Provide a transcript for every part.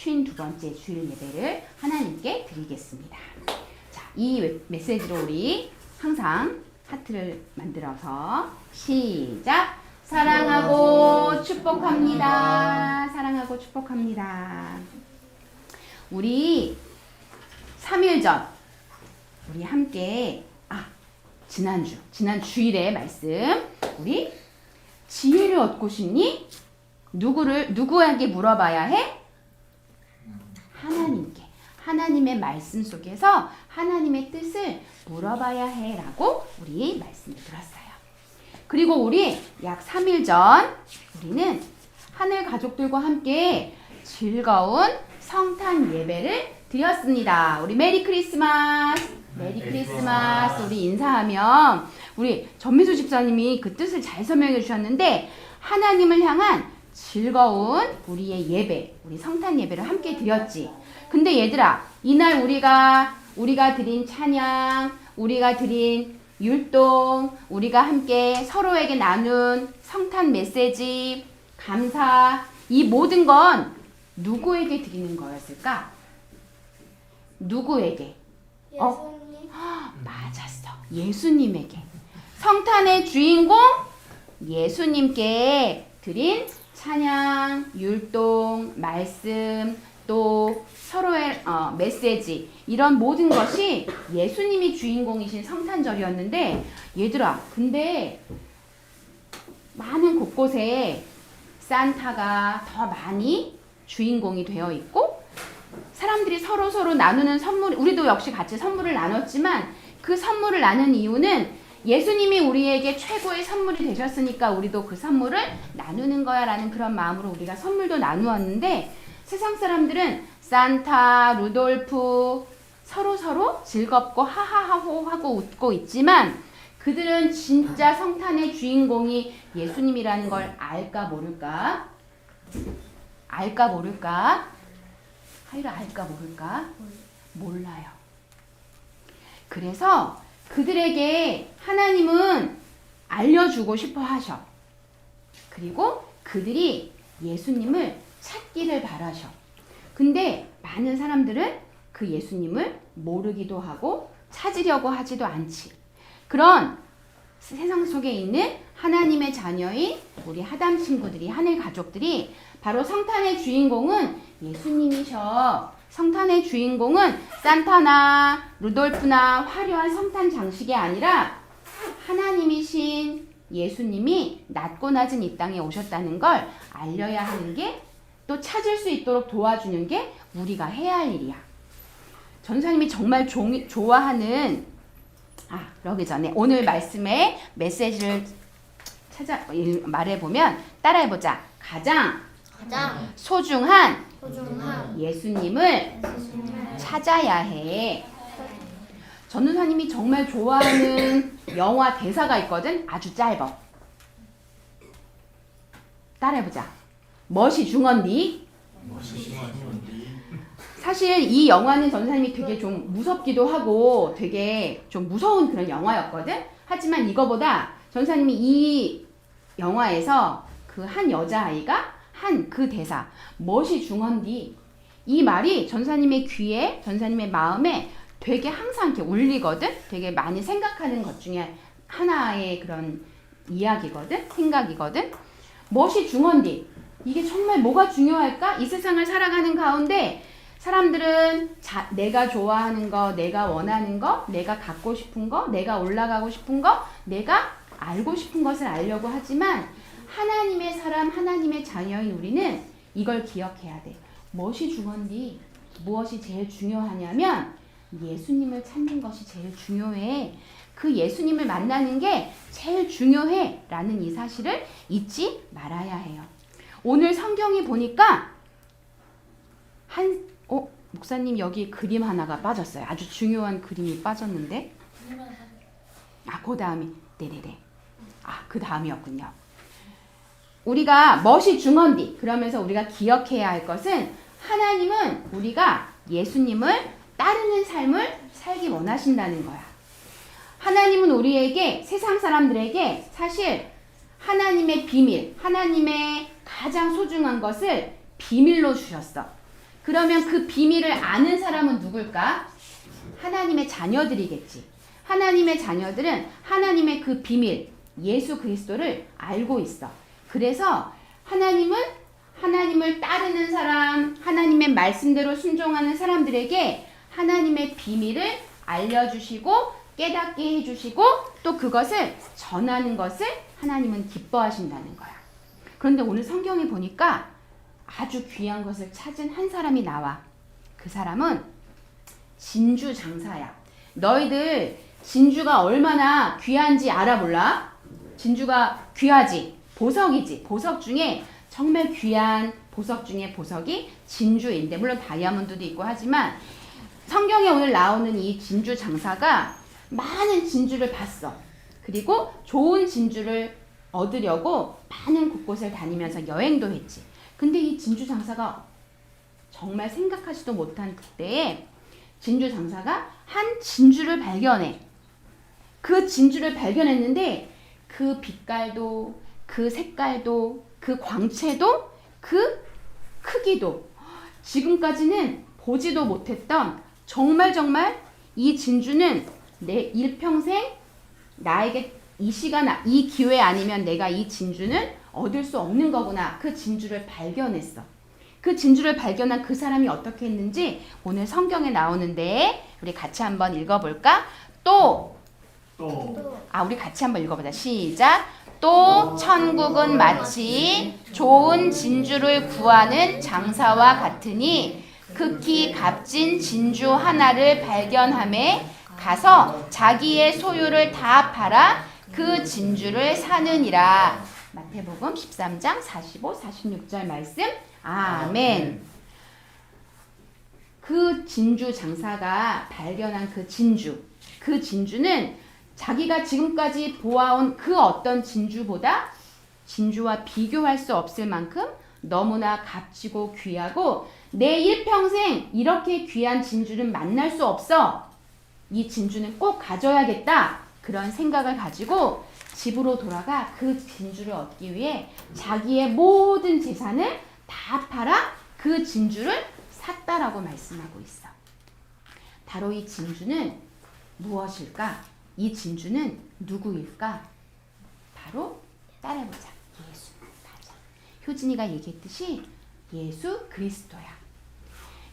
52번째 주일 예배를 하나님께 드리겠습니다. 자, 이 메시지로 우리 항상 하트를 만들어서 시작! 사랑하고 축복합니다. 사랑하고 축복합니다. 우리 3일 전 우리 함께 지난 주일의 말씀 우리 지혜를 얻고 싶니? 누구에게 물어봐야 해? 하나님께. 하나님의 말씀 속에서 하나님의 뜻을 물어봐야 해 라고 우리 말씀을 들었어요. 그리고 우리 약 3일 전 우리는 하늘 가족들과 함께 즐거운 성탄 예배를 드렸습니다. 우리 메리 크리스마스! 메리 크리스마스 우리 인사하면 우리 전미수 집사님이 그 뜻을 잘 설명해 주셨는데 하나님을 향한 즐거운 우리의 예배, 우리 성탄 예배를 함께 드렸지. 근데 얘들아, 이날 우리가 드린 찬양, 우리가 드린 율동, 우리가 함께 서로에게 나눈 성탄 메시지, 감사, 이 모든 건 누구에게 드리는 거였을까? 누구에게? 예수님. 맞았어. 예수님에게. 성탄의 주인공 예수님께 드린 찬양, 율동, 말씀, 또 서로의 메시지 이런 모든 것이 예수님이 주인공이신 성탄절이었는데 얘들아, 근데 많은 곳곳에 산타가 더 많이 주인공이 되어 있고 사람들이 서로 나누는 선물, 우리도 역시 같이 선물을 나눴지만 그 선물을 나눈 이유는 예수님이 우리에게 최고의 선물이 되셨으니까 우리도 그 선물을 나누는 거야 라는 그런 마음으로 우리가 선물도 나누었는데 세상 사람들은 산타, 루돌프 서로 즐겁고 하하하호 하고 웃고 있지만 그들은 진짜 성탄의 주인공이 예수님이라는 걸 알까 모를까? 알까 모를까? 하이라 알까 모를까? 몰라요. 그래서 그들에게 하나님은 알려주고 싶어 하셔. 그리고 그들이 예수님을 찾기를 바라셔. 근데 많은 사람들은 그 예수님을 모르기도 하고 찾으려고 하지도 않지. 그런 세상 속에 있는 하나님의 자녀인 우리 하담 친구들이, 하늘 가족들이 바로 성탄의 주인공은 예수님이셔. 성탄의 주인공은 산타나 루돌프나 화려한 성탄 장식이 아니라 하나님이신 예수님이 낮고 낮은 이 땅에 오셨다는 걸 알려야 하는 게, 또 찾을 수 있도록 도와주는 게 우리가 해야 할 일이야. 전사님이 정말 좋아하는 그러기 전에 오늘 말씀의 메시지를 말해보면 따라해보자. 가장 소중한 예수님을 찾아야 해. 전도사님이 정말 좋아하는 영화 대사가 있거든. 아주 짧아. 따라해보자. 멋이 중헌디. 사실 이 영화는 전도사님이 되게 좀 무섭기도 하고 되게 좀 무서운 그런 영화였거든. 하지만 이거보다 전도사님이 이 영화에서 그 한 여자아이가 한 그 대사 멋이 중헌디, 이 말이 전사님의 귀에, 전사님의 마음에 되게 항상 이렇게 울리거든. 되게 많이 생각하는 것 중에 하나의 그런 이야기거든, 생각이거든. 멋이 중헌디, 이게 정말 뭐가 중요할까? 이 세상을 살아가는 가운데 사람들은 내가 좋아하는 거, 내가 원하는 거, 내가 갖고 싶은 거, 내가 올라가고 싶은 거, 내가 알고 싶은 것을 알려고 하지만 하나님의 사람, 하나님의 자녀인 우리는 이걸 기억해야 돼. 무엇이 중헌디? 무엇이 제일 중요하냐면 예수님을 찾는 것이 제일 중요해. 그 예수님을 만나는 게 제일 중요해 라는 이 사실을 잊지 말아야 해요. 오늘 성경이 보니까 목사님 여기 그림 하나가 빠졌어요. 아주 중요한 그림이 빠졌는데 그 다음이 네네네. 그 다음이었군요. 우리가 멋이 중헌디 그러면서 우리가 기억해야 할 것은 하나님은 우리가 예수님을 따르는 삶을 살기 원하신다는 거야. 하나님은 우리에게, 세상 사람들에게 사실 하나님의 비밀, 하나님의 가장 소중한 것을 비밀로 주셨어. 그러면 그 비밀을 아는 사람은 누굴까? 하나님의 자녀들이겠지. 하나님의 자녀들은 하나님의 그 비밀, 예수 그리스도를 알고 있어. 그래서 하나님을 따르는 사람, 하나님의 말씀대로 순종하는 사람들에게 하나님의 비밀을 알려주시고 깨닫게 해주시고 또 그것을 전하는 것을 하나님은 기뻐하신다는 거야. 그런데 오늘 성경에 보니까 아주 귀한 것을 찾은 한 사람이 나와. 그 사람은 진주 장사야. 너희들 진주가 얼마나 귀한지 알아 몰라? 진주가 귀하지. 보석이지. 보석 중에 정말 귀한 보석 중에 보석이 진주인데 물론 다이아몬드도 있고 하지만 성경에 오늘 나오는 이 진주 장사가 많은 진주를 봤어. 그리고 좋은 진주를 얻으려고 많은 곳곳을 다니면서 여행도 했지. 근데 이 진주 장사가 정말 생각하지도 못한 그때에 진주 장사가 한 진주를 발견해. 그 진주를 발견했는데 그 빛깔도 그 색깔도 그 광채도 그 크기도 지금까지는 보지도 못했던 정말 이 진주는 내 일평생 나에게 이 시간, 이 기회 아니면 내가 이 진주는 얻을 수 없는 거구나. 그 진주를 발견했어. 그 진주를 발견한 그 사람이 어떻게 했는지 오늘 성경에 나오는데 우리 같이 한번 읽어볼까? 우리 같이 한번 읽어보자. 시작. 또 천국은 마치 좋은 진주를 구하는 장사와 같으니 극히 값진 진주 하나를 발견함에 가서 자기의 소유를 다 팔아 그 진주를 사느니라. 마태복음 13장 45, 46절 말씀. 아멘. 그 진주 장사가 발견한 그 진주는 자기가 지금까지 보아온 그 어떤 진주보다 진주와 비교할 수 없을 만큼 너무나 값지고 귀하고 내 일평생 이렇게 귀한 진주는 만날 수 없어. 이 진주는 꼭 가져야겠다. 그런 생각을 가지고 집으로 돌아가 그 진주를 얻기 위해 자기의 모든 재산을 다 팔아 그 진주를 샀다라고 말씀하고 있어. 바로 이 진주는 무엇일까? 이 진주는 누구일까? 바로 따라해보자. 예수. 맞아. 효진이가 얘기했듯이 예수 그리스도야.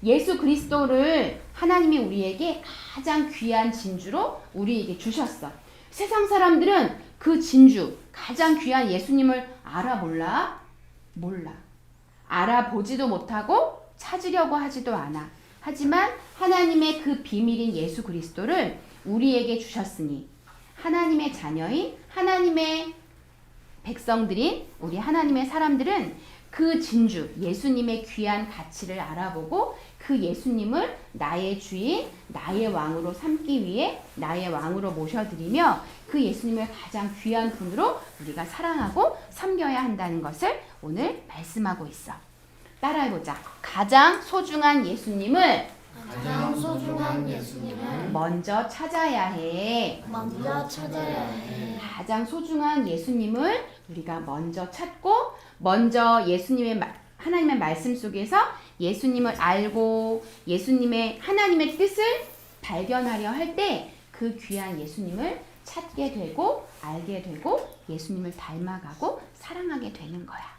예수 그리스도를 하나님이 우리에게 가장 귀한 진주로 우리에게 주셨어. 세상 사람들은 그 진주, 가장 귀한 예수님을 알아 몰라? 몰라. 알아보지도 못하고 찾으려고 하지도 않아. 하지만 하나님의 그 비밀인 예수 그리스도를 우리에게 주셨으니 하나님의 자녀인 하나님의 백성들인 우리 하나님의 사람들은 그 진주 예수님의 귀한 가치를 알아보고 그 예수님을 나의 주인, 나의 왕으로 삼기 위해 나의 왕으로 모셔드리며 그 예수님을 가장 귀한 분으로 우리가 사랑하고 섬겨야 한다는 것을 오늘 말씀하고 있어. 따라해보자. 가장 소중한 예수님을 먼저 찾아야 해. 가장 소중한 예수님을 우리가 먼저 찾고 먼저 하나님의 말씀 속에서 예수님을 알고 예수님의 하나님의 뜻을 발견하려 할 때 그 귀한 예수님을 찾게 되고 알게 되고 예수님을 닮아가고 사랑하게 되는 거야.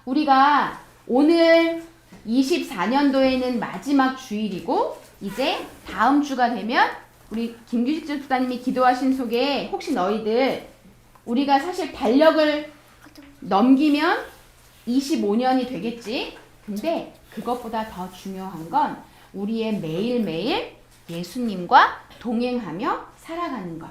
우리가 오늘 24년도에는 마지막 주일이고 이제 다음 주가 되면 우리 김규식 집사님이 기도하신 속에 혹시 너희들 우리가 사실 달력을 넘기면 25년이 되겠지. 근데 그것보다 더 중요한 건 우리의 매일매일 예수님과 동행하며 살아가는 것.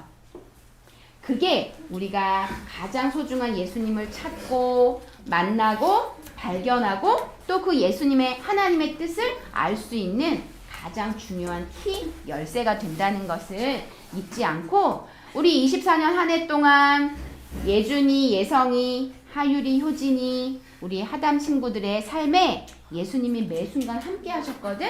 그게 우리가 가장 소중한 예수님을 찾고 만나고 발견하고 또 그 예수님의 하나님의 뜻을 알 수 있는 가장 중요한 키 열쇠가 된다는 것을 잊지 않고 우리 24년 한 해 동안 예준이, 예성이, 하율이, 효진이 우리 하담 친구들의 삶에 예수님이 매 순간 함께 하셨거든.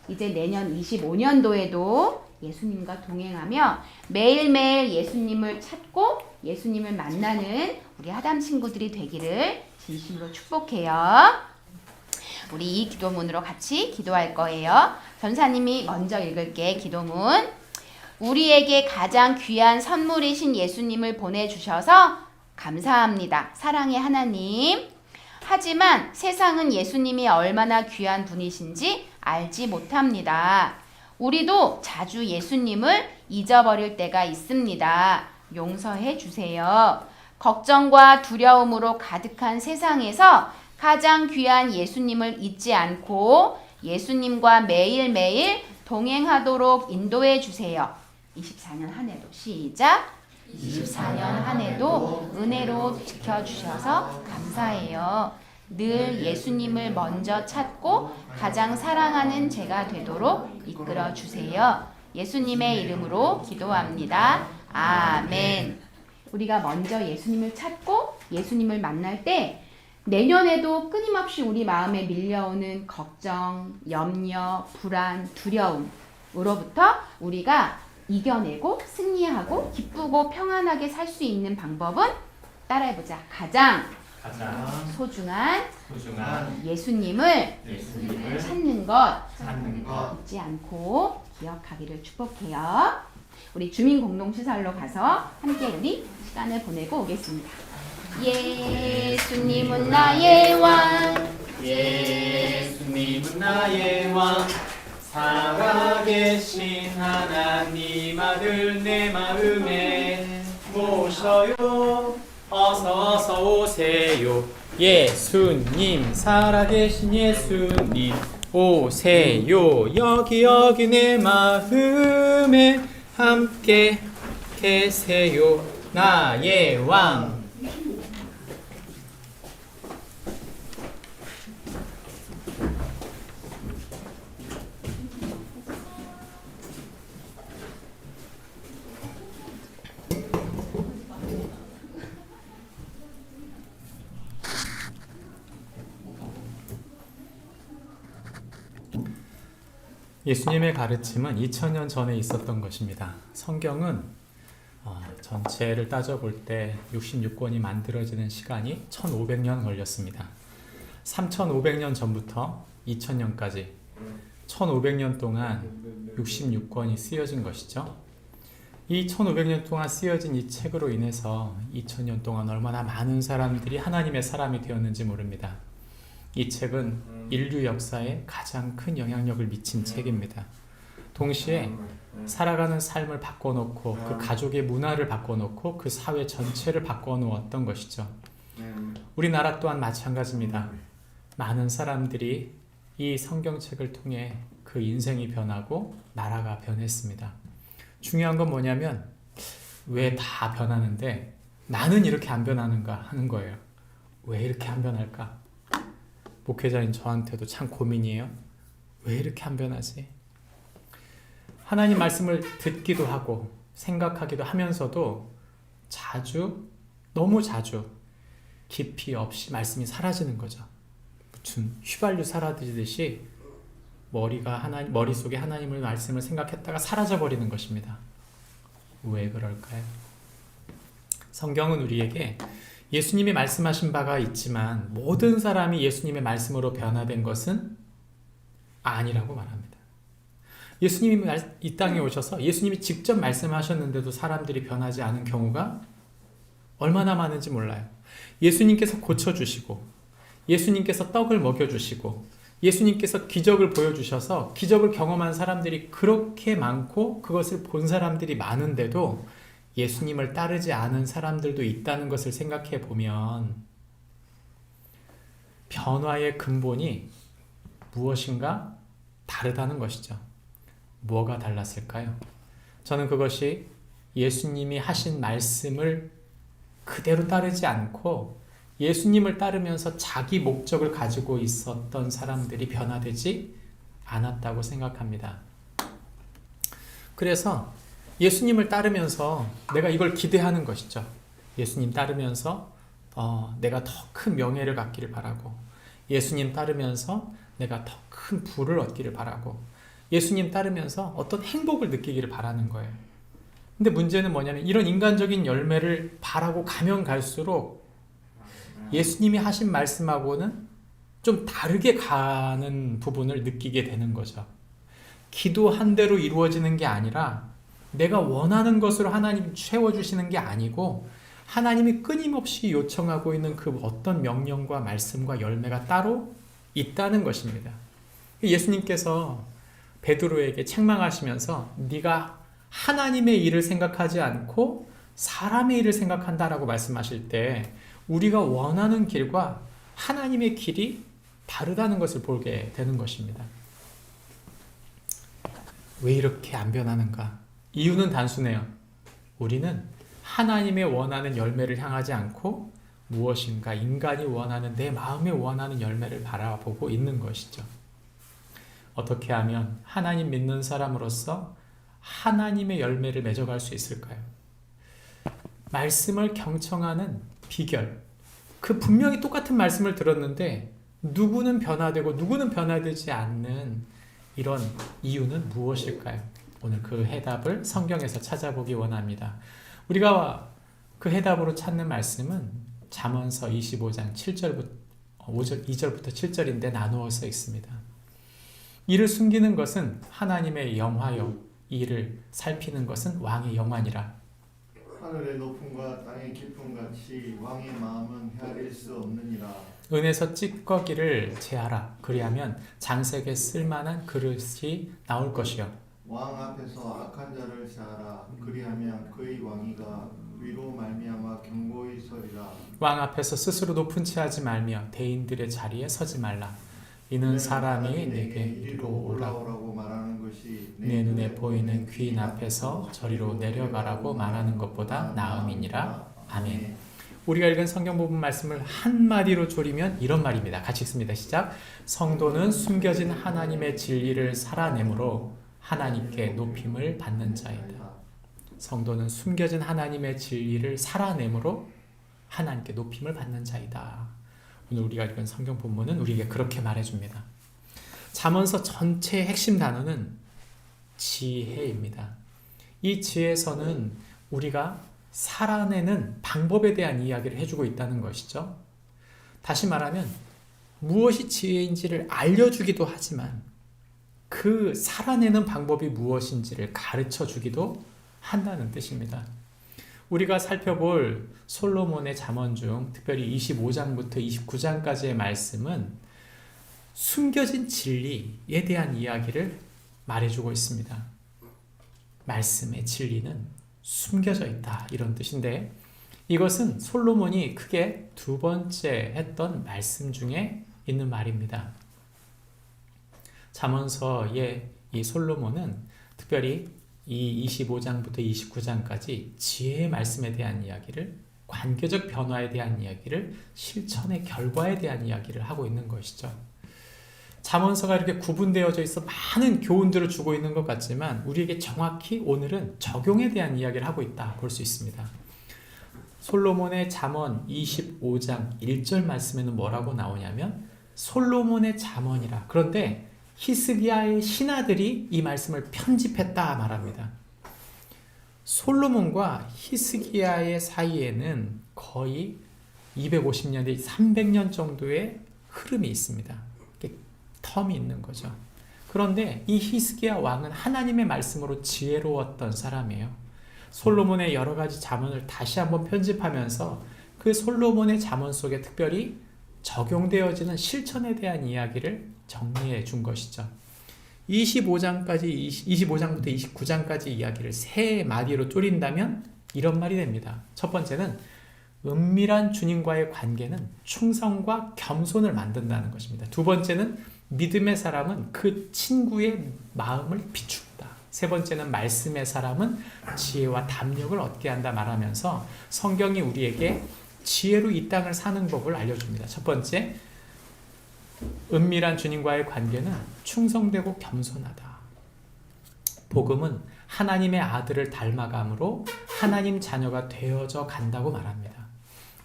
이제 내년 25년도에도 예수님과 동행하며 매일매일 예수님을 찾고 예수님을 만나는 우리 하담 친구들이 되기를 진심으로 축복해요. 우리 이 기도문으로 같이 기도할 거예요. 전사님이 먼저 읽을게. 기도문. 우리에게 가장 귀한 선물이신 예수님을 보내주셔서 감사합니다. 사랑의 하나님. 하지만 세상은 예수님이 얼마나 귀한 분이신지 알지 못합니다. 우리도 자주 예수님을 잊어버릴 때가 있습니다. 용서해 주세요. 걱정과 두려움으로 가득한 세상에서 가장 귀한 예수님을 잊지 않고 예수님과 매일매일 동행하도록 인도해 주세요. 24년 한 해도 시작. 24년 한 해도 은혜로 지켜주셔서 감사해요. 늘 예수님을 먼저 찾고 가장 사랑하는 제가 되도록 이끌어 주세요. 예수님의 이름으로 기도합니다. 아멘. 우리가 먼저 예수님을 찾고 예수님을 만날 때 내년에도 끊임없이 우리 마음에 밀려오는 걱정, 염려, 불안, 두려움으로부터 우리가 이겨내고 승리하고 기쁘고 평안하게 살 수 있는 방법은 따라해보자. 가장 소중한 예수님을 찾는 것 잊지 않고 기억하기를 축복해요. 우리 주민공동시설로 가서 함께 우리 시간을 보내고 오겠습니다. 예수님은 나의 왕, 예수님은 나의 왕, 살아계신 하나님 아들 내 마음에 모셔요. 어서 오세요. 예수님, 살아계신 예수님 오세요. 여기 내 마음에 함께 계세요. 나의 왕. 예수님의 가르침은 2000년 전에 있었던 것입니다. 성경은 전체를 따져볼 때 66권이 만들어지는 시간이 1500년 걸렸습니다. 3500년 전부터 2000년까지 1500년 동안 66권이 쓰여진 것이죠. 이 1500년 동안 쓰여진 이 책으로 인해서 2000년 동안 얼마나 많은 사람들이 하나님의 사람이 되었는지 모릅니다. 이 책은 인류 역사에 가장 큰 영향력을 미친 책입니다. 동시에 살아가는 삶을 바꿔놓고 그 가족의 문화를 바꿔놓고 그 사회 전체를 바꿔놓았던 것이죠. 우리나라 또한 마찬가지입니다. 많은 사람들이 이 성경책을 통해 그 인생이 변하고 나라가 변했습니다. 중요한 건 뭐냐면 왜 다 변하는데 나는 이렇게 안 변하는가 하는 거예요. 왜 이렇게 안 변할까? 목회자인 저한테도 참 고민이에요. 왜 이렇게 안 변하지? 하나님 말씀을 듣기도 하고 생각하기도 하면서도 너무 자주 깊이 없이 말씀이 사라지는 거죠. 무슨 휘발유 사라지듯이 머릿속에 하나님의 말씀을 생각했다가 사라져버리는 것입니다. 왜 그럴까요? 성경은 우리에게 예수님이 말씀하신 바가 있지만 모든 사람이 예수님의 말씀으로 변화된 것은 아니라고 말합니다. 예수님이 이 땅에 오셔서 예수님이 직접 말씀하셨는데도 사람들이 변하지 않은 경우가 얼마나 많은지 몰라요. 예수님께서 고쳐주시고 예수님께서 떡을 먹여주시고 예수님께서 기적을 보여주셔서 기적을 경험한 사람들이 그렇게 많고 그것을 본 사람들이 많은데도 예수님을 따르지 않은 사람들도 있다는 것을 생각해 보면 변화의 근본이 무엇인가 다르다는 것이죠. 뭐가 달랐을까요? 저는 그것이 예수님이 하신 말씀을 그대로 따르지 않고 예수님을 따르면서 자기 목적을 가지고 있었던 사람들이 변화되지 않았다고 생각합니다. 그래서 예수님을 따르면서 내가 이걸 기대하는 것이죠. 예수님 따르면서 내가 더 큰 명예를 갖기를 바라고, 예수님 따르면서 내가 더 큰 부를 얻기를 바라고, 예수님 따르면서 어떤 행복을 느끼기를 바라는 거예요. 근데 문제는 뭐냐면 이런 인간적인 열매를 바라고 가면 갈수록 예수님이 하신 말씀하고는 좀 다르게 가는 부분을 느끼게 되는 거죠. 기도한 대로 이루어지는 게 아니라 내가 원하는 것으로 하나님이 채워주시는 게 아니고 하나님이 끊임없이 요청하고 있는 그 어떤 명령과 말씀과 열매가 따로 있다는 것입니다. 예수님께서 베드로에게 책망하시면서 네가 하나님의 일을 생각하지 않고 사람의 일을 생각한다라고 말씀하실 때 우리가 원하는 길과 하나님의 길이 다르다는 것을 보게 되는 것입니다. 왜 이렇게 안 변하는가? 이유는 단순해요. 우리는 하나님의 원하는 열매를 향하지 않고 무엇인가 인간이 원하는 내 마음에 원하는 열매를 바라보고 있는 것이죠. 어떻게 하면 하나님 믿는 사람으로서 하나님의 열매를 맺어갈 수 있을까요? 말씀을 경청하는 비결. 그 분명히 똑같은 말씀을 들었는데 누구는 변화되고 누구는 변화되지 않는 이런 이유는 무엇일까요? 오늘 그 해답을 성경에서 찾아보기 원합니다. 우리가 그 해답으로 찾는 말씀은 잠언서 25장 2절부터 7절인데 나누어서 있습니다. 이를 숨기는 것은 하나님의 영화요 이를 살피는 것은 왕의 영안이라. 하늘의 높음과 땅의 깊음 같이 왕의 마음은 헤아릴 수 없느니라. 은에서 찌꺼기를 제하라. 그리하면 장색에 쓸만한 그릇이 나올 것이요. 왕 앞에서 악한 자를 제하라. 그리하면 그의 왕위가 위로 말미암아 견고히 서리라. 왕 앞에서 스스로 높은 채 하지 말며 대인들의 자리에 서지 말라. 이는 사람이 내게 이리로 올라오라고 말하는 것이 내 눈에 보이는 귀인 앞에서 저리로 내려가라고 말하는 것보다 나음이니라. 아멘. 우리가 읽은 성경 부분 말씀을 한마디로 조리면 이런 말입니다. 같이 읽습니다. 시작. 성도는 숨겨진 하나님의 진리를 살아내므로 하나님께 높임을 받는 자이다. 성도는 숨겨진 하나님의 진리를 살아내므로 하나님께 높임을 받는 자이다. 오늘 우리가 읽은 성경 본문은 우리에게 그렇게 말해줍니다. 잠언서 전체의 핵심 단어는 지혜입니다. 이 지혜서는 우리가 살아내는 방법에 대한 이야기를 해주고 있다는 것이죠. 다시 말하면 무엇이 지혜인지를 알려주기도 하지만 그 살아내는 방법이 무엇인지를 가르쳐주기도 한다는 뜻입니다. 우리가 살펴볼 솔로몬의 잠언 중 특별히 25장부터 29장까지의 말씀은 숨겨진 진리에 대한 이야기를 말해주고 있습니다. 말씀의 진리는 숨겨져 있다 이런 뜻인데 이것은 솔로몬이 크게 두 번째 했던 말씀 중에 있는 말입니다. 잠언서의 이 솔로몬은 특별히 이 25장부터 29장까지 지혜의 말씀에 대한 이야기를, 관계적 변화에 대한 이야기를, 실천의 결과에 대한 이야기를 하고 있는 것이죠. 잠언서가 이렇게 구분되어져 있어 많은 교훈들을 주고 있는 것 같지만 우리에게 정확히 오늘은 적용에 대한 이야기를 하고 있다 볼 수 있습니다. 솔로몬의 잠언 25장 1절 말씀에는 뭐라고 나오냐면 솔로몬의 잠언이라. 그런데 히스기야의 신하들이 이 말씀을 편집했다 말합니다. 솔로몬과 히스기야의 사이에는 거의 250년, 300년 정도의 흐름이 있습니다. 텀이 있는 거죠. 그런데 이 히스기야 왕은 하나님의 말씀으로 지혜로웠던 사람이에요. 솔로몬의 여러 가지 잠언을 다시 한번 편집하면서 그 솔로몬의 잠언 속에 특별히 적용되어지는 실천에 대한 이야기를 정리해 준 것이죠. 25장부터 29장까지 이야기를 세 마디로 줄인다면 이런 말이 됩니다. 첫 번째는 은밀한 주님과의 관계는 충성과 겸손을 만든다는 것입니다. 두 번째는 믿음의 사람은 그 친구의 마음을 비춘다. 세 번째는 말씀의 사람은 지혜와 담력을 얻게 한다 말하면서 성경이 우리에게 지혜로 이 땅을 사는 법을 알려줍니다. 첫 번째, 은밀한 주님과의 관계는 충성되고 겸손하다. 복음은 하나님의 아들을 닮아감으로 하나님 자녀가 되어져 간다고 말합니다.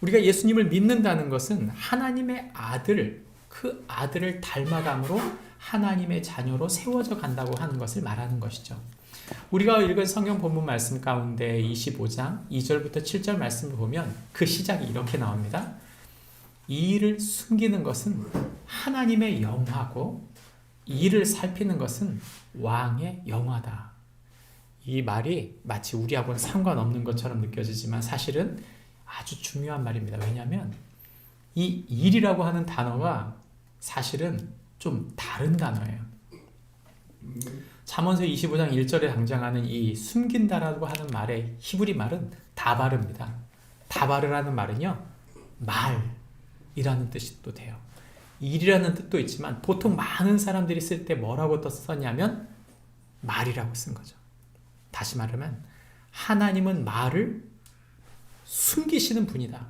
우리가 예수님을 믿는다는 것은 하나님의 아들, 그 아들을 닮아감으로 하나님의 자녀로 세워져 간다고 하는 것을 말하는 것이죠. 우리가 읽은 성경 본문 말씀 가운데 25장 2절부터 7절 말씀을 보면 그 시작이 이렇게 나옵니다. 이를 숨기는 것은 하나님의 영화고 이를 살피는 것은 왕의 영화다. 이 말이 마치 우리하고는 상관없는 것처럼 느껴지지만 사실은 아주 중요한 말입니다. 왜냐하면 이 일이라고 하는 단어가 사실은 좀 다른 단어예요. 잠언서 25장 1절에 등장하는 이 숨긴다라고 하는 말의 히브리 말은 다바르입니다. 다바르라는 말은요, 말이라는 뜻도 돼요. 일이라는 뜻도 있지만 보통 많은 사람들이 쓸 때 뭐라고 또 썼냐면 말이라고 쓴 거죠. 다시 말하면 하나님은 말을 숨기시는 분이다.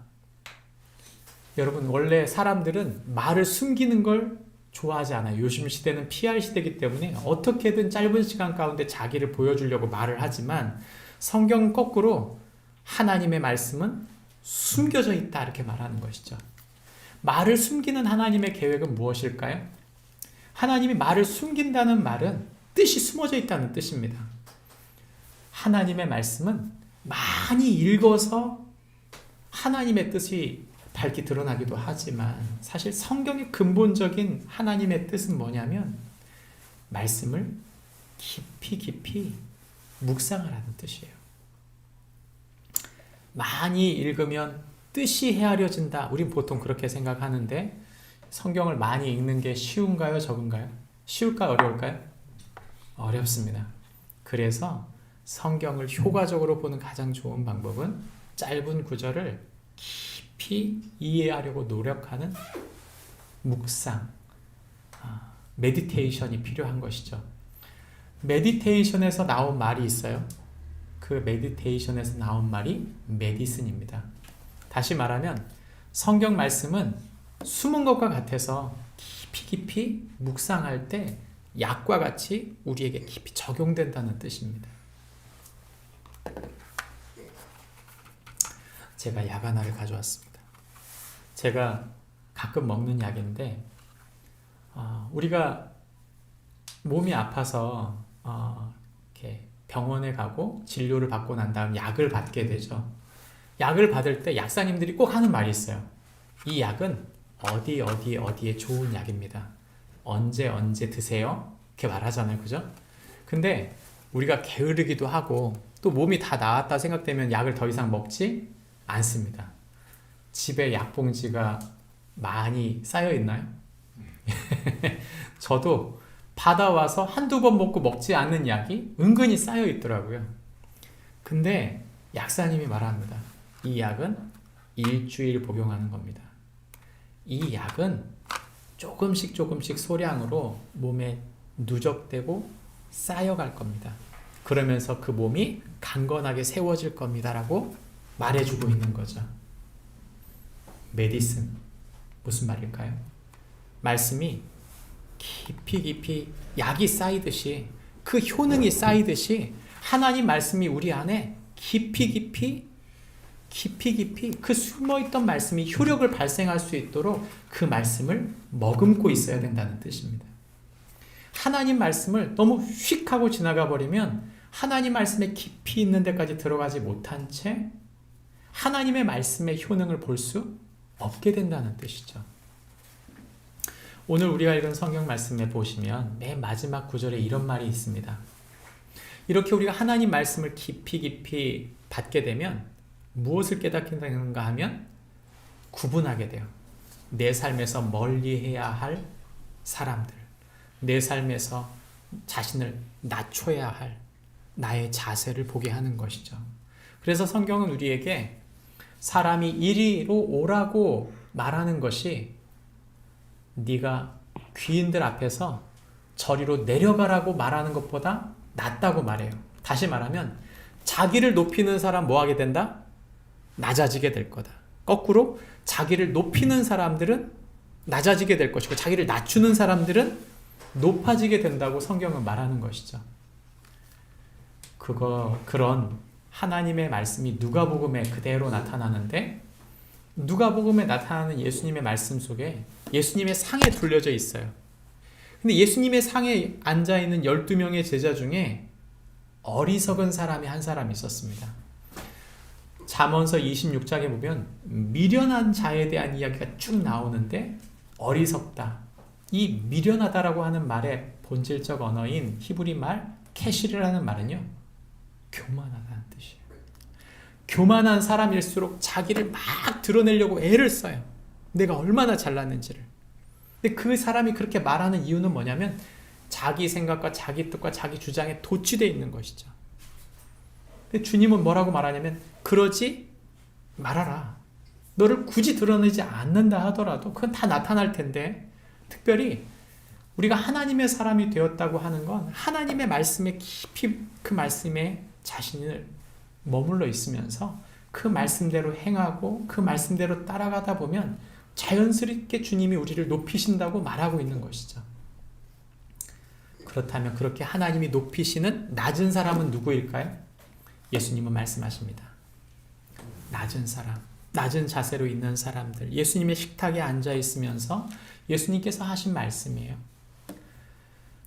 여러분, 원래 사람들은 말을 숨기는 걸 좋아하지 않아요. 요즘 시대는 PR 시대이기 때문에 어떻게든 짧은 시간 가운데 자기를 보여주려고 말을 하지만 성경은 거꾸로 하나님의 말씀은 숨겨져 있다 이렇게 말하는 것이죠. 말을 숨기는 하나님의 계획은 무엇일까요? 하나님이 말을 숨긴다는 말은 뜻이 숨어져 있다는 뜻입니다. 하나님의 말씀은 많이 읽어서 하나님의 뜻이 밝게 드러나기도 하지만 사실 성경의 근본적인 하나님의 뜻은 뭐냐면 말씀을 깊이 묵상하라는 뜻이에요. 많이 읽으면 뜻이 헤아려진다. 우린 보통 그렇게 생각하는데 성경을 많이 읽는 게 쉬운가요? 적은가요? 쉬울까요? 어려울까요? 어렵습니다. 그래서 성경을 효과적으로 보는 가장 좋은 방법은 짧은 구절을 깊이 이해하려고 노력하는 묵상, 메디테이션이 필요한 것이죠. 메디테이션에서 나온 말이 있어요. 그 메디테이션에서 나온 말이 메디슨입니다. 다시 말하면 성경 말씀은 숨은 것과 같아서 깊이 묵상할 때 약과 같이 우리에게 깊이 적용된다는 뜻입니다. 제가 약 하나를 가져왔습니다. 제가 가끔 먹는 약인데 우리가 몸이 아파서 이렇게 병원에 가고 진료를 받고 난 다음 약을 받게 되죠. 약을 받을 때 약사님들이 꼭 하는 말이 있어요. 이 약은 어디에 좋은 약입니다. 언제 드세요? 이렇게 말하잖아요. 그죠? 근데 우리가 게으르기도 하고 또 몸이 다 나았다 생각되면 약을 더 이상 먹지 않습니다. 집에 약봉지가 많이 쌓여 있나요? 저도 받아와서 한두 번 먹고 먹지 않는 약이 은근히 쌓여 있더라고요. 근데 약사님이 말합니다. 이 약은 일주일 복용하는 겁니다. 이 약은 조금씩 소량으로 몸에 누적되고 쌓여갈 겁니다. 그러면서 그 몸이 강건하게 세워질 겁니다 라고 말해주고 있는 거죠. 메디슨, 무슨 말일까요? 말씀이 깊이 약이 쌓이듯이, 그 효능이 쌓이듯이 하나님 말씀이 우리 안에 깊이 그 숨어있던 말씀이 효력을 발생할 수 있도록 그 말씀을 머금고 있어야 된다는 뜻입니다. 하나님 말씀을 너무 휙 하고 지나가 버리면 하나님 말씀에 깊이 있는 데까지 들어가지 못한 채 하나님의 말씀의 효능을 볼 수 없게 된다는 뜻이죠. 오늘 우리가 읽은 성경 말씀에 보시면 맨 마지막 구절에 이런 말이 있습니다. 이렇게 우리가 하나님 말씀을 깊이 받게 되면 무엇을 깨닫게 되는가 하면 구분하게 돼요. 내 삶에서 멀리해야 할 사람들, 내 삶에서 자신을 낮춰야 할 나의 자세를 보게 하는 것이죠. 그래서 성경은 우리에게 사람이 이리로 오라고 말하는 것이 네가 귀인들 앞에서 저리로 내려가라고 말하는 것보다 낫다고 말해요. 다시 말하면 자기를 높이는 사람 뭐 하게 된다? 낮아지게 될 거다. 거꾸로 자기를 높이는 사람들은 낮아지게 될 것이고 자기를 낮추는 사람들은 높아지게 된다고 성경은 말하는 것이죠. 그런 하나님의 말씀이 누가복음에 그대로 나타나는데 누가복음에 나타나는 예수님의 말씀 속에 예수님의 상에 둘려져 있어요. 근데 예수님의 상에 앉아있는 12명의 제자 중에 어리석은 사람이 한 사람이 있었습니다. 잠언서 26장에 보면 미련한 자에 대한 이야기가 쭉 나오는데 어리석다. 이 미련하다라고 하는 말의 본질적 언어인 히브리 말 캐실이라는 말은요, 교만하다는 뜻이에요. 교만한 사람일수록 자기를 막 드러내려고 애를 써요. 내가 얼마나 잘났는지를. 근데 그 사람이 그렇게 말하는 이유는 뭐냐면 자기 생각과 자기 뜻과 자기 주장에 도취되어 있는 것이죠. 근데 주님은 뭐라고 말하냐면 그러지 말아라. 너를 굳이 드러내지 않는다 하더라도 그건 다 나타날 텐데, 특별히 우리가 하나님의 사람이 되었다고 하는 건 하나님의 말씀에 깊이 그 말씀에 자신을 머물러 있으면서 그 말씀대로 행하고 그 말씀대로 따라가다 보면 자연스럽게 주님이 우리를 높이신다고 말하고 있는 것이죠. 그렇다면 그렇게 하나님이 높이시는 낮은 사람은 누구일까요? 예수님은 말씀하십니다. 낮은 사람, 낮은 자세로 있는 사람들, 예수님의 식탁에 앉아 있으면서 예수님께서 하신 말씀이에요.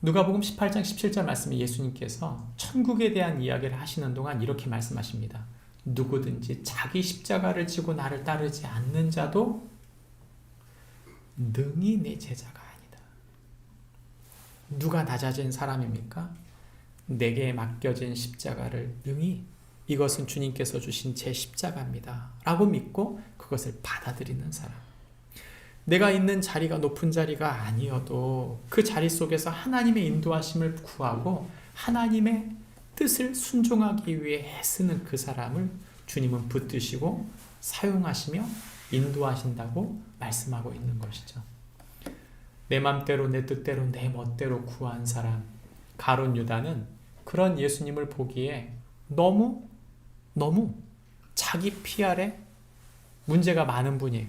누가복음 18장 17절 말씀에 예수님께서 천국에 대한 이야기를 하시는 동안 이렇게 말씀하십니다. 누구든지 자기 십자가를 지고 나를 따르지 않는 자도 능히 내 제자가 아니다. 누가 낮아진 사람입니까? 내게 맡겨진 십자가를 능히, 이것은 주님께서 주신 제 십자가입니다 라고 믿고 그것을 받아들이는 사람. 내가 있는 자리가 높은 자리가 아니어도 그 자리 속에서 하나님의 인도하심을 구하고 하나님의 뜻을 순종하기 위해 애쓰는 그 사람을 주님은 붙드시고 사용하시며 인도하신다고 말씀하고 있는 것이죠. 내 맘대로 내 뜻대로 내 멋대로 구한 사람, 가룟 유다는 그런 예수님을 보기에 너무 자기 PR에 문제가 많은 분이에요.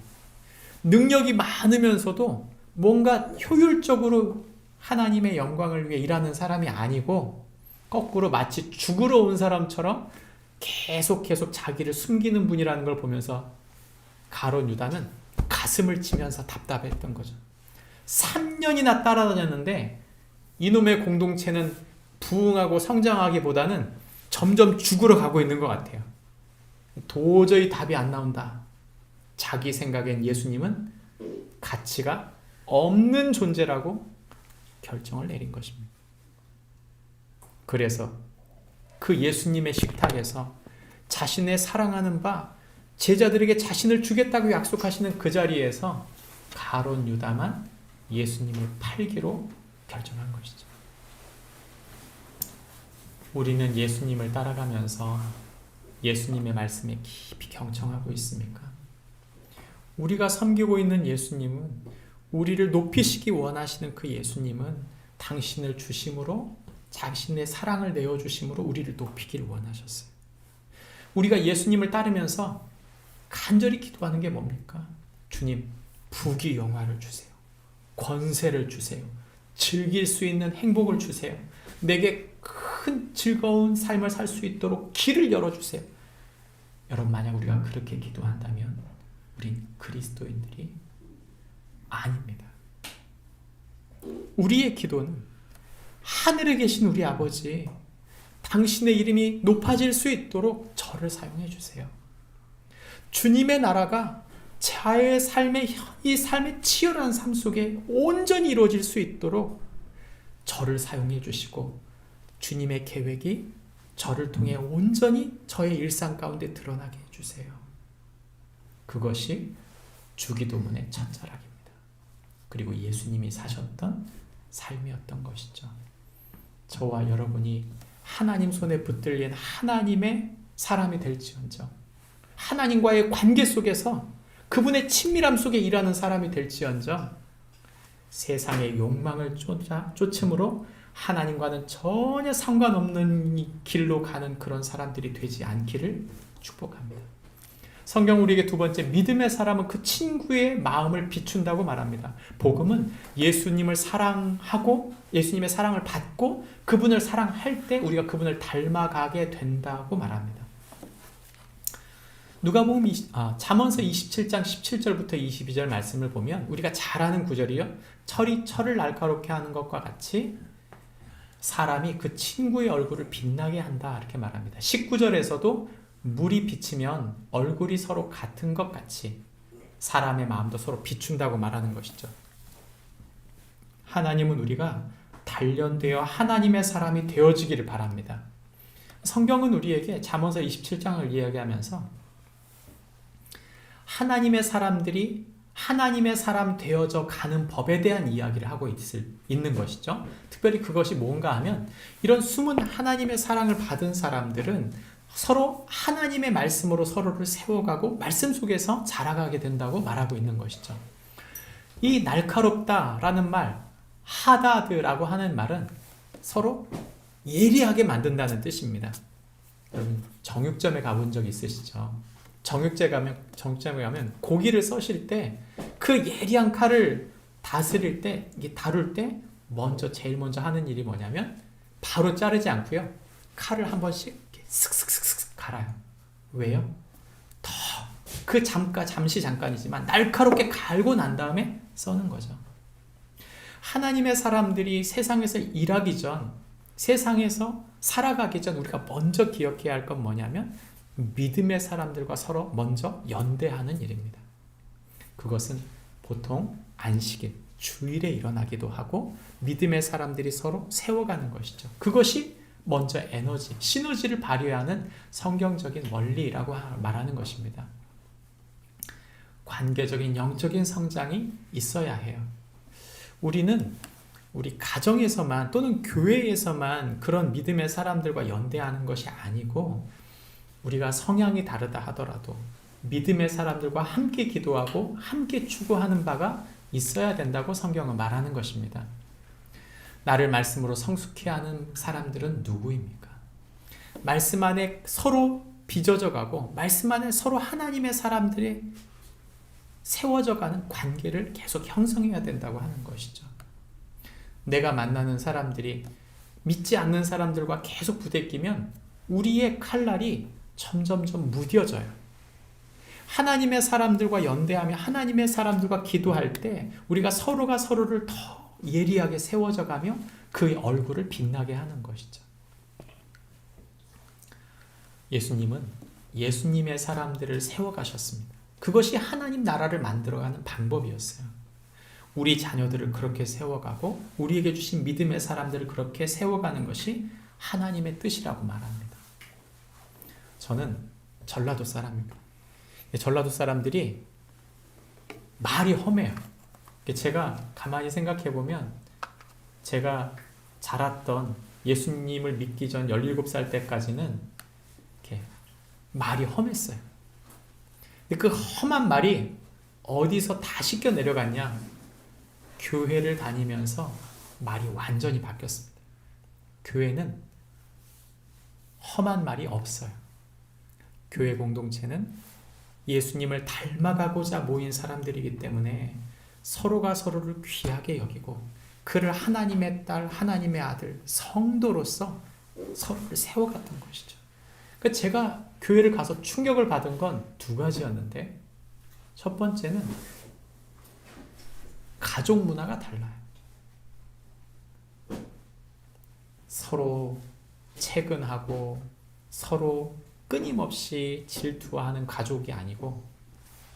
능력이 많으면서도 뭔가 효율적으로 하나님의 영광을 위해 일하는 사람이 아니고 거꾸로 마치 죽으러 온 사람처럼 계속 자기를 숨기는 분이라는 걸 보면서 가룟 유다는 가슴을 치면서 답답했던 거죠. 3년이나 따라다녔는데 이놈의 공동체는 부흥하고 성장하기보다는 점점 죽으러 가고 있는 것 같아요. 도저히 답이 안 나온다. 자기 생각엔 예수님은 가치가 없는 존재라고 결정을 내린 것입니다. 그래서 그 예수님의 식탁에서 자신의 사랑하는 바 제자들에게 자신을 주겠다고 약속하시는 그 자리에서 가룟 유다만 예수님을 팔기로 결정한 것이죠. 우리는 예수님을 따라가면서 예수님의 말씀에 깊이 경청하고 있습니까? 우리가 섬기고 있는 예수님은, 우리를 높이시기 원하시는 그 예수님은 당신을 주심으로, 자신의 사랑을 내어주심으로 우리를 높이기를 원하셨어요. 우리가 예수님을 따르면서 간절히 기도하는 게 뭡니까? 주님, 부귀 영화를 주세요. 권세를 주세요. 즐길 수 있는 행복을 주세요. 내게 큰 즐거운 삶을 살 수 있도록 길을 열어주세요. 여러분, 만약 우리가 그렇게 기도한다면 우린 그리스도인들이 아닙니다. 우리의 기도는 하늘에 계신 우리 아버지, 당신의 이름이 높아질 수 있도록 저를 사용해 주세요. 주님의 나라가 자의 삶의, 이 삶의 치열한 삶 속에 온전히 이루어질 수 있도록 저를 사용해 주시고, 주님의 계획이 저를 통해 온전히 저의 일상 가운데 드러나게 해주세요. 그것이 주기도문의 첫자락입니다. 그리고 예수님이 사셨던 삶이었던 것이죠. 저와 여러분이 하나님 손에 붙들린 하나님의 사람이 될지언정, 하나님과의 관계 속에서 그분의 친밀함 속에 일하는 사람이 될지언정, 세상의 욕망을 쫓음으로 하나님과는 전혀 상관없는 길로 가는 그런 사람들이 되지 않기를 축복합니다. 성경 우리에게 두 번째, 믿음의 사람은 그 친구의 마음을 비춘다고 말합니다. 복음은 예수님을 사랑하고 예수님의 사랑을 받고 그분을 사랑할 때 우리가 그분을 닮아가게 된다고 말합니다. 누가복음 잠언서 27장 17절부터 22절 말씀을 보면 우리가 잘 아는 구절이요, 철이 철을 날카롭게 하는 것과 같이 사람이 그 친구의 얼굴을 빛나게 한다, 이렇게 말합니다. 19절에서도 물이 비치면 얼굴이 서로 같은 것 같이 사람의 마음도 서로 비춘다고 말하는 것이죠. 하나님은 우리가 단련되어 하나님의 사람이 되어지기를 바랍니다. 성경은 우리에게 잠언서 27장을 이야기하면서 하나님의 사람들이 하나님의 사람 되어져 가는 법에 대한 이야기를 하고 있는 것이죠. 특별히 그것이 뭔가 하면 이런 숨은 하나님의 사랑을 받은 사람들은 서로 하나님의 말씀으로 서로를 세워가고 말씀 속에서 자라가게 된다고 말하고 있는 것이죠. 이 날카롭다라는 말, 하다드라고 하는 말은 서로 예리하게 만든다는 뜻입니다. 여러분 정육점에 가본 적 있으시죠? 정육점에 가면 고기를 써실 때 그 예리한 칼을 다스릴 때, 이게 다룰 때 제일 먼저 하는 일이 뭐냐면 바로 자르지 않고요. 칼을 한 번씩 이렇게 슥슥슥슥 갈아요. 왜요? 잠깐이지만 날카롭게 갈고 난 다음에 써는 거죠. 하나님의 사람들이 세상에서 일하기 전, 세상에서 살아가기 전 우리가 먼저 기억해야 할 건 뭐냐면 믿음의 사람들과 서로 먼저 연대하는 일입니다. 그것은 보통 안식일, 주일에 일어나기도 하고 믿음의 사람들이 서로 세워가는 것이죠. 그것이 먼저 시너지를 발휘하는 성경적인 원리라고 말하는 것입니다. 관계적인 영적인 성장이 있어야 해요. 우리는 우리 가정에서만 또는 교회에서만 그런 믿음의 사람들과 연대하는 것이 아니고 우리가 성향이 다르다 하더라도 믿음의 사람들과 함께 기도하고 함께 추구하는 바가 있어야 된다고 성경은 말하는 것입니다. 나를 말씀으로 성숙해 하는 사람들은 누구입니까? 말씀 안에 서로 빚어져 가고 말씀 안에 서로 하나님의 사람들이 세워져 가는 관계를 계속 형성해야 된다고 하는 것이죠. 내가 만나는 사람들이 믿지 않는 사람들과 계속 부대끼면 우리의 칼날이 점점점 무뎌져요. 하나님의 사람들과 연대하며 하나님의 사람들과 기도할 때 우리가 서로가 서로를 더 예리하게 세워져 가며 그의 얼굴을 빛나게 하는 것이죠. 예수님은 예수님의 사람들을 세워가셨습니다. 그것이 하나님 나라를 만들어가는 방법이었어요. 우리 자녀들을 그렇게 세워가고 우리에게 주신 믿음의 사람들을 그렇게 세워가는 것이 하나님의 뜻이라고 말합니다. 저는 전라도 사람입니다. 전라도 사람들이 말이 험해요. 제가 가만히 생각해 보면 제가 자랐던 예수님을 믿기 전 17살 때까지는 이렇게 말이 험했어요. 근데 그 험한 말이 어디서 다 씻겨 내려갔냐? 교회를 다니면서 말이 완전히 바뀌었습니다. 교회는 험한 말이 없어요. 교회 공동체는 예수님을 닮아가고자 모인 사람들이기 때문에 서로가 서로를 귀하게 여기고 그를 하나님의 딸, 하나님의 아들, 성도로서 서로를 세워갔던 것이죠. 그러니까 제가 교회를 가서 충격을 받은 건 두 가지였는데 첫 번째는 가족 문화가 달라요. 서로 채근하고 서로 끊임없이 질투하는 가족이 아니고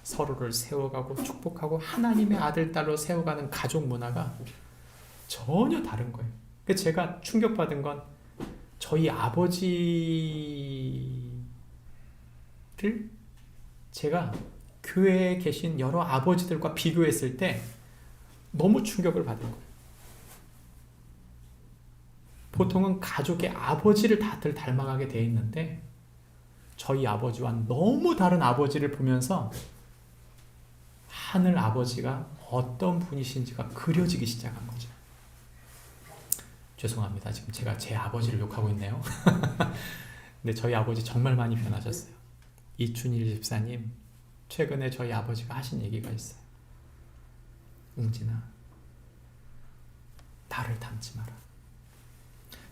서로를 세워가고 축복하고 하나님의 아들, 딸로 세워가는 가족 문화가 전혀 다른 거예요. 그래서 제가 충격받은 건 저희 아버지를 제가 교회에 계신 여러 아버지들과 비교했을 때 너무 충격을 받은 거예요. 보통은 가족의 아버지를 다들 닮아가게 돼 있는데 저희 아버지와 너무 다른 아버지를 보면서 하늘 아버지가 어떤 분이신지가 그려지기 시작한 거죠. 죄송합니다. 지금 제가 제 아버지를 욕하고 있네요. 근데 저희 아버지 정말 많이 변하셨어요. 이춘일 집사님, 최근에 저희 아버지가 하신 얘기가 있어요. 웅진아, 나를 닮지 마라.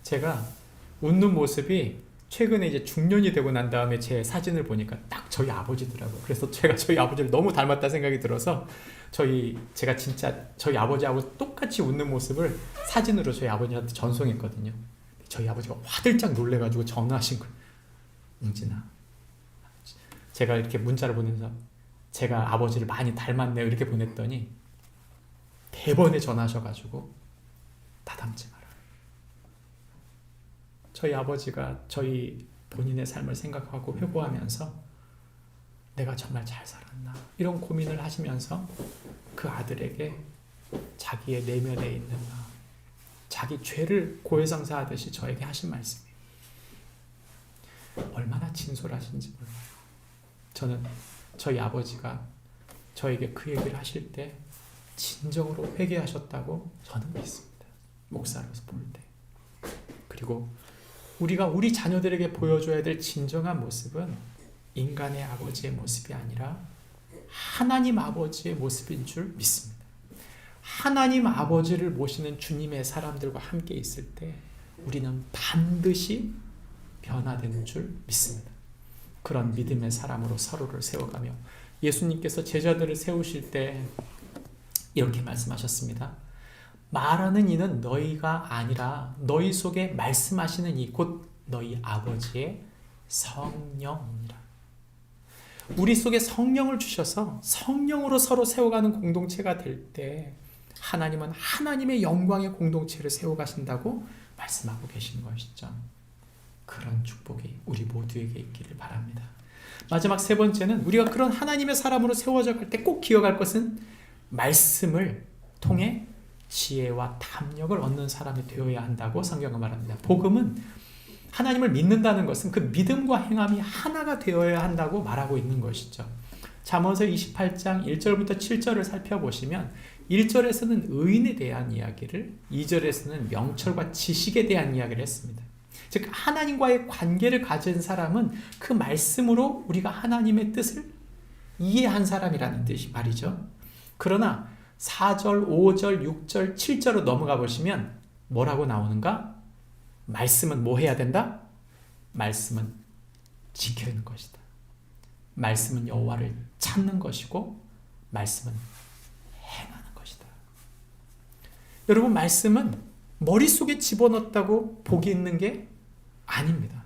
제가 웃는 모습이 최근에 이제 중년이 되고 난 다음에 제 사진을 보니까 딱 저희 아버지더라고요. 그래서 제가 저희 아버지를 너무 닮았다 생각이 들어서 제가 진짜 저희 아버지하고 똑같이 웃는 모습을 사진으로 저희 아버지한테 전송했거든요. 저희 아버지가 화들짝 놀래가지고 전화하신 거예요. 웅진아, 제가 이렇게 문자를 보내면서 제가 아버지를 많이 닮았네요 이렇게 보냈더니 대번에 전화하셔가지고 다 닮지 마라. 저희 아버지가 저희 본인의 삶을 생각하고 회고하면서 내가 정말 잘 살았나 이런 고민을 하시면서 그 아들에게 자기의 내면에 있는 자기 죄를 고해성사하듯이 저에게 하신 말씀이에요. 얼마나 진솔하신지 몰라요. 저는 저희 아버지가 저에게 그 얘기를 하실 때 진정으로 회개하셨다고 저는 믿습니다. 목사로서 볼 때. 그리고 우리가 우리 자녀들에게 보여줘야 될 진정한 모습은 인간의 아버지의 모습이 아니라 하나님 아버지의 모습인 줄 믿습니다. 하나님 아버지를 모시는 주님의 사람들과 함께 있을 때 우리는 반드시 변화되는 줄 믿습니다. 그런 믿음의 사람으로 서로를 세워가며 예수님께서 제자들을 세우실 때 이렇게 말씀하셨습니다. 말하는 이는 너희가 아니라 너희 속에 말씀하시는 이 곧 너희 아버지의 성령이라. 우리 속에 성령을 주셔서 성령으로 서로 세워가는 공동체가 될 때 하나님은 하나님의 영광의 공동체를 세워가신다고 말씀하고 계신 것이죠. 그런 축복이 우리 모두에게 있기를 바랍니다. 마지막 세 번째는 우리가 그런 하나님의 사람으로 세워져 갈 때 꼭 기억할 것은 말씀을 통해 지혜와 탐욕을 얻는 사람이 되어야 한다고 성경은 말합니다. 복음은 하나님을 믿는다는 것은 그 믿음과 행함이 하나가 되어야 한다고 말하고 있는 것이죠. 잠언서 28장 1절부터 7절을 살펴보시면 1절에서는 의인에 대한 이야기를 2절에서는 명철과 지식에 대한 이야기를 했습니다. 즉 하나님과의 관계를 가진 사람은 그 말씀으로 우리가 하나님의 뜻을 이해한 사람이라는 뜻이 말이죠. 그러나 4절, 5절, 6절, 7절로 넘어가 보시면 뭐라고 나오는가? 말씀은 뭐 해야 된다? 말씀은 지켜야 하는 것이다. 말씀은 여호와를 찾는 것이고 말씀은 행하는 것이다. 여러분 말씀은 머릿속에 집어넣었다고 복이 있는 게 아닙니다.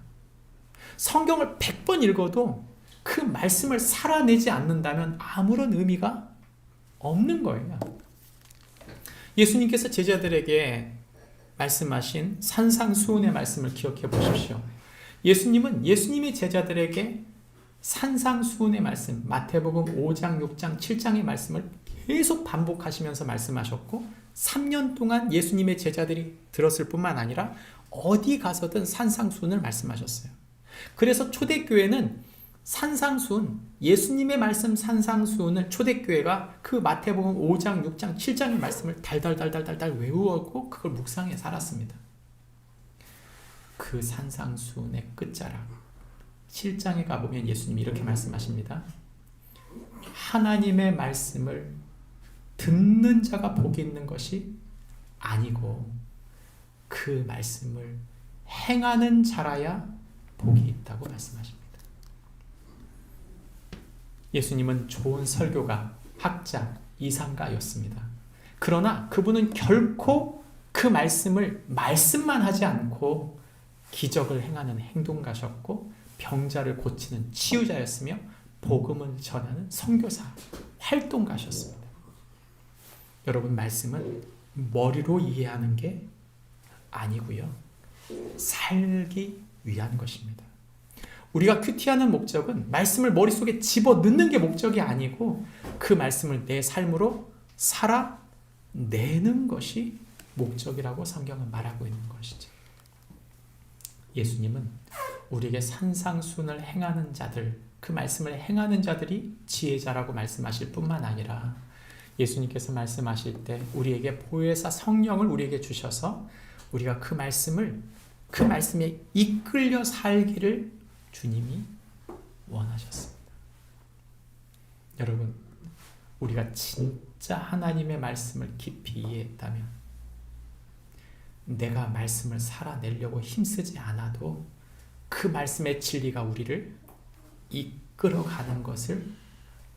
성경을 100번 읽어도 그 말씀을 살아내지 않는다면 아무런 의미가 없는 거예요. 예수님께서 제자들에게 말씀하신 산상수훈의 말씀을 기억해 보십시오. 예수님은 예수님의 제자들에게 산상수훈의 말씀, 마태복음 5장, 6장, 7장의 말씀을 계속 반복하시면서 말씀하셨고 3년 동안 예수님의 제자들이 들었을 뿐만 아니라 어디 가서든 산상수훈을 말씀하셨어요. 그래서 초대교회는 산상수훈, 예수님의 말씀 산상수훈을 초대교회가 그 마태복음 5장, 6장, 7장의 말씀을 달달달달달달 외우었고 그걸 묵상해 살았습니다. 그 산상수훈의 끝자락 7장에 가보면 예수님이 이렇게 말씀하십니다. 하나님의 말씀을 듣는 자가 복이 있는 것이 아니고 그 말씀을 행하는 자라야 복이 있다고 말씀하십니다. 예수님은 좋은 설교가, 학자, 이상가였습니다. 그러나 그분은 결코 그 말씀만 하지 않고 기적을 행하는 행동가셨고 병자를 고치는 치유자였으며 복음을 전하는 선교사, 활동가셨습니다. 여러분 말씀은 머리로 이해하는 게 아니고요. 살기 위한 것입니다. 우리가 큐티하는 목적은 말씀을 머릿속에 집어넣는 게 목적이 아니고 그 말씀을 내 삶으로 살아내는 것이 목적이라고 성경은 말하고 있는 것이죠. 예수님은 우리에게 산상수훈을 행하는 자들, 그 말씀을 행하는 자들이 지혜자라고 말씀하실 뿐만 아니라 예수님께서 말씀하실 때 우리에게 보혜사 성령을 우리에게 주셔서 우리가 그 말씀에 이끌려 살기를 주님이 원하셨습니다. 여러분, 우리가 진짜 하나님의 말씀을 깊이 이해했다면 내가 말씀을 살아내려고 힘쓰지 않아도 그 말씀의 진리가 우리를 이끌어가는 것을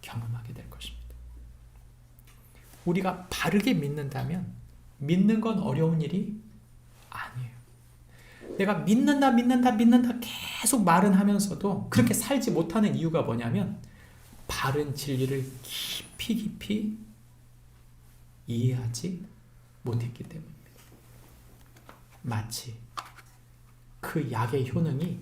경험하게 될 것입니다. 우리가 바르게 믿는다면 믿는 건 어려운 일이 아니에요. 내가 믿는다 계속 말은 하면서도 그렇게 살지 못하는 이유가 뭐냐면 바른 진리를 깊이 이해하지 못했기 때문입니다. 마치 그 약의 효능이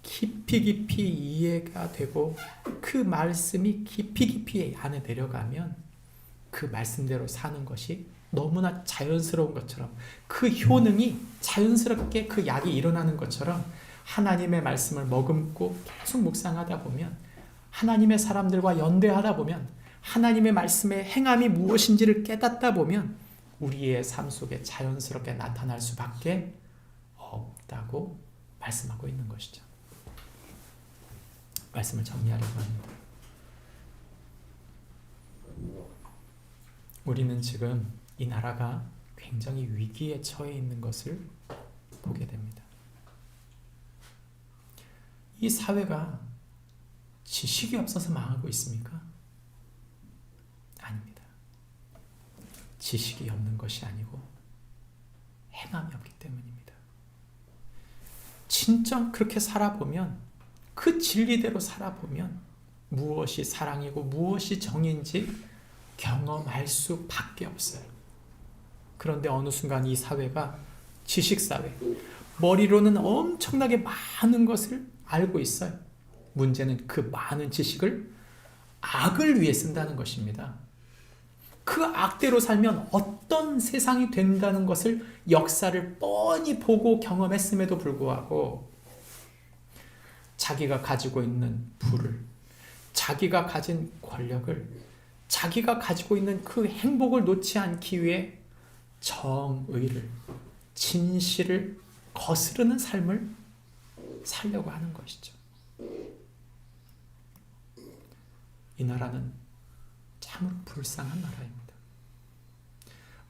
깊이 이해가 되고 그 말씀이 깊이 안에 내려가면 그 말씀대로 사는 것이 너무나 자연스러운 것처럼, 그 효능이 자연스럽게 그 약이 일어나는 것처럼 하나님의 말씀을 머금고 계속 묵상하다 보면, 하나님의 사람들과 연대하다 보면, 하나님의 말씀의 행함이 무엇인지를 깨닫다 보면 우리의 삶 속에 자연스럽게 나타날 수밖에 없다고 말씀하고 있는 것이죠. 말씀을 정리하려고 합니다. 우리는 지금 이 나라가 굉장히 위기에 처해 있는 것을 보게 됩니다. 이 사회가 지식이 없어서 망하고 있습니까? 아닙니다. 지식이 없는 것이 아니고 행함이 없기 때문입니다. 진짜 그렇게 살아보면, 그 진리대로 살아보면 무엇이 사랑이고 무엇이 정의인지 경험할 수밖에 없어요. 그런데 어느 순간 이 사회가 지식사회, 머리로는 엄청나게 많은 것을 알고 있어요. 문제는 그 많은 지식을 악을 위해 쓴다는 것입니다. 그 악대로 살면 어떤 세상이 된다는 것을 역사를 뻔히 보고 경험했음에도 불구하고 자기가 가지고 있는 부를, 자기가 가진 권력을, 자기가 가지고 있는 그 행복을 놓지 않기 위해 정의를, 진실을 거스르는 삶을 살려고 하는 것이죠. 이 나라는 참으로 불쌍한 나라입니다.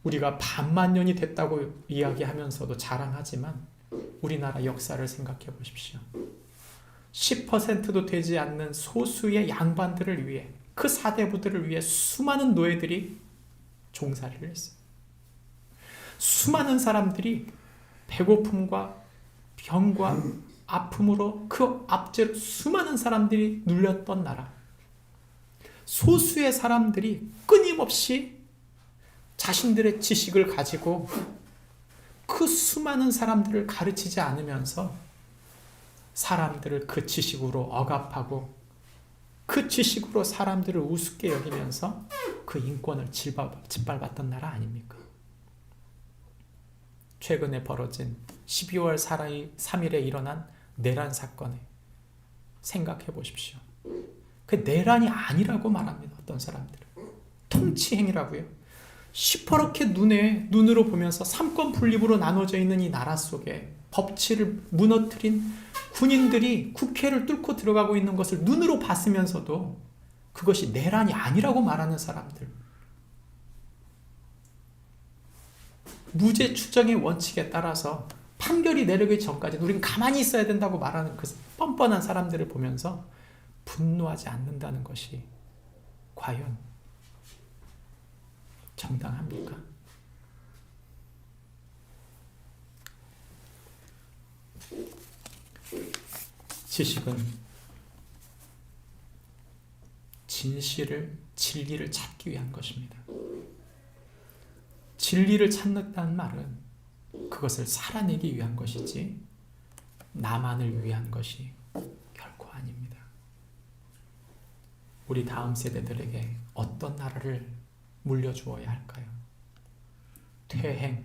우리가 반만 년이 됐다고 이야기하면서도 자랑하지만 우리나라 역사를 생각해 보십시오. 10%도 되지 않는 소수의 양반들을 위해, 그 사대부들을 위해 수많은 노예들이 종살이를 했어요. 수많은 사람들이 배고픔과 병과 아픔으로, 그 압제로 수많은 사람들이 눌렸던 나라. 소수의 사람들이 끊임없이 자신들의 지식을 가지고 그 수많은 사람들을 가르치지 않으면서 사람들을 그 지식으로 억압하고 그 지식으로 사람들을 우습게 여기면서 그 인권을 짓밟았던 나라 아닙니까? 최근에 벌어진 12월 3일에 일어난 내란 사건에 생각해 보십시오. 그 내란이 아니라고 말합니다. 어떤 사람들은 통치행위라고요. 시퍼렇게 눈으로 보면서 삼권 분립으로 나눠져 있는 이 나라 속에 법치를 무너뜨린 군인들이 국회를 뚫고 들어가고 있는 것을 눈으로 봤으면서도 그것이 내란이 아니라고 말하는 사람들, 무죄 추정의 원칙에 따라서 판결이 내리기 전까지 우리는 가만히 있어야 된다고 말하는 그 뻔뻔한 사람들을 보면서 분노하지 않는다는 것이 과연 정당합니까? 지식은 진리를 찾기 위한 것입니다. 진리를 찾는다는 말은 그것을 살아내기 위한 것이지 나만을 위한 것이 결코 아닙니다. 우리 다음 세대들에게 어떤 나라를 물려주어야 할까요? 퇴행,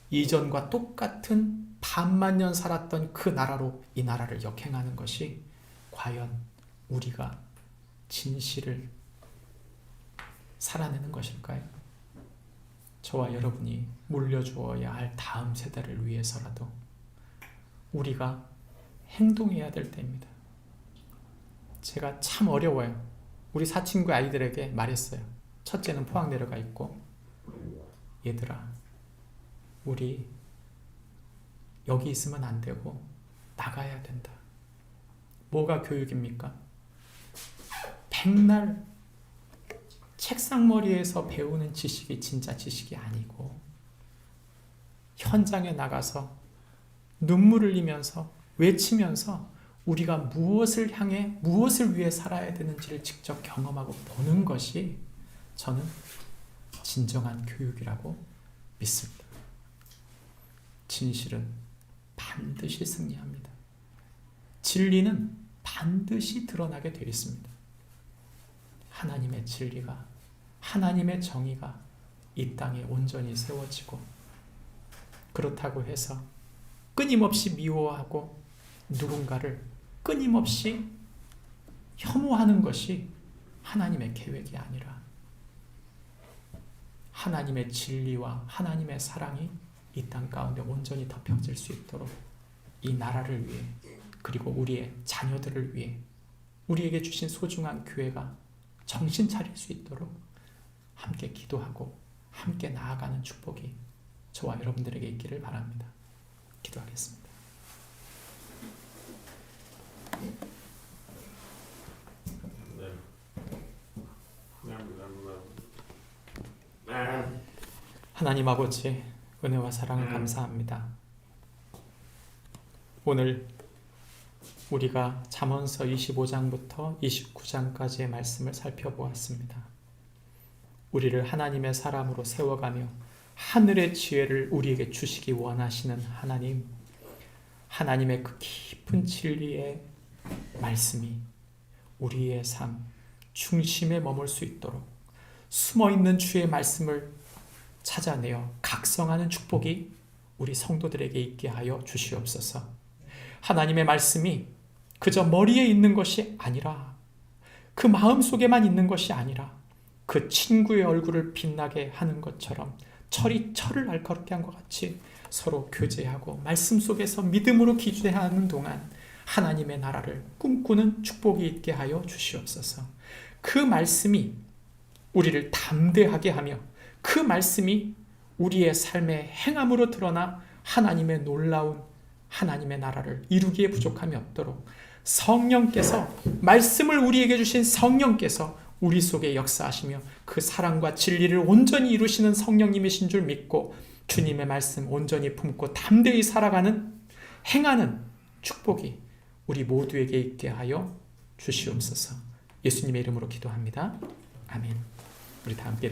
이전과 똑같은 반만 년 살았던 그 나라로 이 나라를 역행하는 것이 과연 우리가 진실을 살아내는 것일까요? 저와 여러분이 물려주어야 할 다음 세대를 위해서라도 우리가 행동해야 될 때입니다. 제가 참 어려워요. 우리 사친구 아이들에게 말했어요. 첫째는 포항 내려가 있고, 얘들아, 우리 여기 있으면 안 되고 나가야 된다. 뭐가 교육입니까? 백날 책상머리에서 배우는 지식이 진짜 지식이 아니고 현장에 나가서 눈물을 흘리면서 외치면서 우리가 무엇을 향해 무엇을 위해 살아야 되는지를 직접 경험하고 보는 것이 저는 진정한 교육이라고 믿습니다. 진실은 반드시 승리합니다. 진리는 반드시 드러나게 되어 있습니다. 하나님의 진리가, 하나님의 정의가 이 땅에 온전히 세워지고, 그렇다고 해서 끊임없이 미워하고 누군가를 끊임없이 혐오하는 것이 하나님의 계획이 아니라 하나님의 진리와 하나님의 사랑이 이 땅 가운데 온전히 덮여질 수 있도록 이 나라를 위해, 그리고 우리의 자녀들을 위해, 우리에게 주신 소중한 교회가 정신 차릴 수 있도록 함께 기도하고 함께 나아가는 축복이 저와 여러분들에게 있기를 바랍니다. 기도하겠습니다. 하나님 아버지, 은혜와 사랑을 감사합니다. 오늘 우리가 잠언서 25장부터 29장까지의 말씀을 살펴보았습니다. 우리를 하나님의 사람으로 세워가며 하늘의 지혜를 우리에게 주시기 원하시는 하나님, 하나님의 그 깊은 진리의 말씀이 우리의 삶 중심에 머물 수 있도록 숨어있는 주의 말씀을 찾아내어 각성하는 축복이 우리 성도들에게 있게 하여 주시옵소서. 하나님의 말씀이 그저 머리에 있는 것이 아니라, 그 마음속에만 있는 것이 아니라 그 친구의 얼굴을 빛나게 하는 것처럼 철이 철을 날카롭게 한 것 같이 서로 교제하고 말씀 속에서 믿음으로 기도하는 동안 하나님의 나라를 꿈꾸는 축복이 있게 하여 주시옵소서. 그 말씀이 우리를 담대하게 하며 그 말씀이 우리의 삶의 행함으로 드러나 하나님의 놀라운 하나님의 나라를 이루기에 부족함이 없도록 성령께서, 말씀을 우리에게 주신 성령께서 우리 속에 역사하시며 그 사랑과 진리를 온전히 이루시는 성령님이신 줄 믿고 주님의 말씀 온전히 품고 담대히 살아가는, 행하는 축복이 우리 모두에게 있게 하여 주시옵소서. 예수님의 이름으로 기도합니다. 아멘. 우리 다 함께